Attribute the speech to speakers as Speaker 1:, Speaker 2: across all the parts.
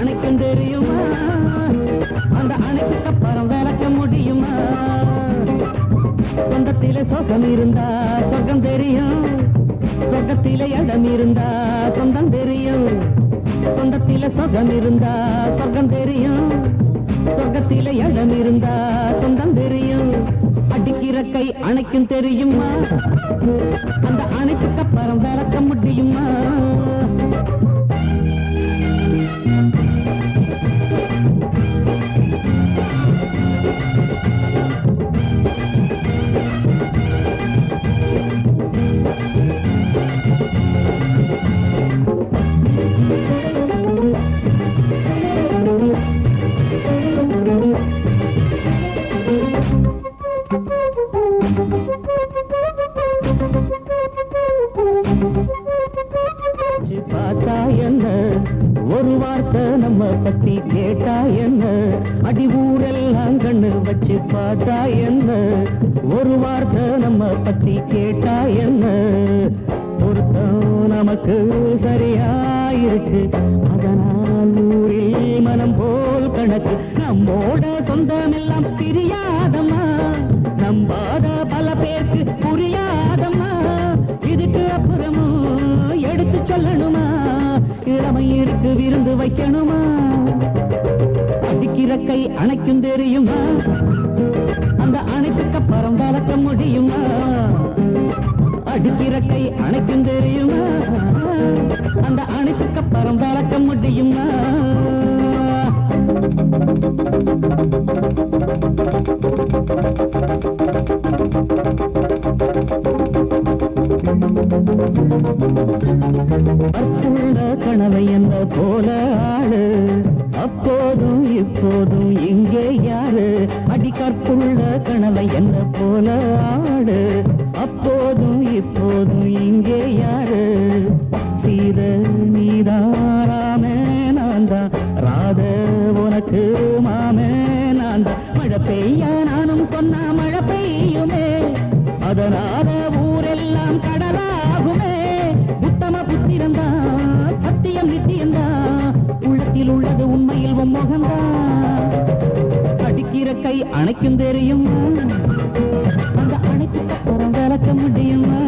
Speaker 1: அணைக்கும் தெரியுமா அந்த அணைக்கு அப்புறம் விளக்க முடியுமா சொந்தத்திலே சொர்க்கம் இருந்தா சொர்க்கம் தெரியும் சொர்க்கத்திலே இடம் இருந்தா சொந்தம் தெரியும் சொந்தத்திலே சொர்க்கம் இருந்தா சொர்க்கம் தெரியும் சொர்க்கத்திலே இடம் இருந்தா சொந்தம் தெரியும் அடிக்கிற கை அணைக்கும் தெரியுமா அந்த அணைக்கு அப்புறம் விளக்க முடியுமா பார்த்தா என்ன ஒரு வார்த்தை நம்ம பத்தி கேட்டா என்ன அடி ஊரெல்லாம் கண்ணு வச்சு பார்த்தா என்ன ஒரு வார்த்தை நம்ம பத்தி கேட்டா என்ன பொருத்தம் நமக்கு சரியாயிருக்கு அதனால் ஊரில் மனம் போல் கணக்கு நம்மோட சொந்தம் எல்லாம் தெரியாதம்மா நம்பாத பல பேருக்கு புரியாதம்மா இதுக்கு அப்புறமும் எடுத்து சொல்லணுமா இளமை இருக்கு விருந்து வைக்கணுமா அடிக்கிற கை அணைக்கும் தெரியுமா அந்த அணைப்புக்கு அப்புறம் வளர்க்க முடியுமா அடிக்கிற கை அணைக்கும் தெரியுமா அந்த அணைப்புக்கு அப்புறம் வளர்க்க முடியுமா அற்புள்ள கனவை என்ன போல ஆளு அப்போதும் இப்போதும் இங்கே யாரு அடி கற்புள்ள கனவை என்ன போல ஆளு அப்போதும் இப்போதும் இங்கே யாரு சீத நீதாராமே நான் தான் ராத உனக்கு மாமே நான் தான் மழை பெய்ய நானும் சொன்னா மழை பெய்யுமே அதனால ஊரெல்லாம் கடலாகுமே உத்தம புத்திரந்தா சத்தியம் நித்தியந்தா உள்ளத்தில் உள்ளது உண்மையில் முகந்தா அடிக்கிற கை அணைக்கும் தெரியுமா அந்த அணைக்கு அப்புறம் விளக்க முடியுமா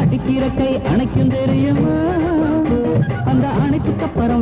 Speaker 1: அடிக்கிற கை அணைக்கும் தெரியுமா அந்த அணைக்கு அப்புறம்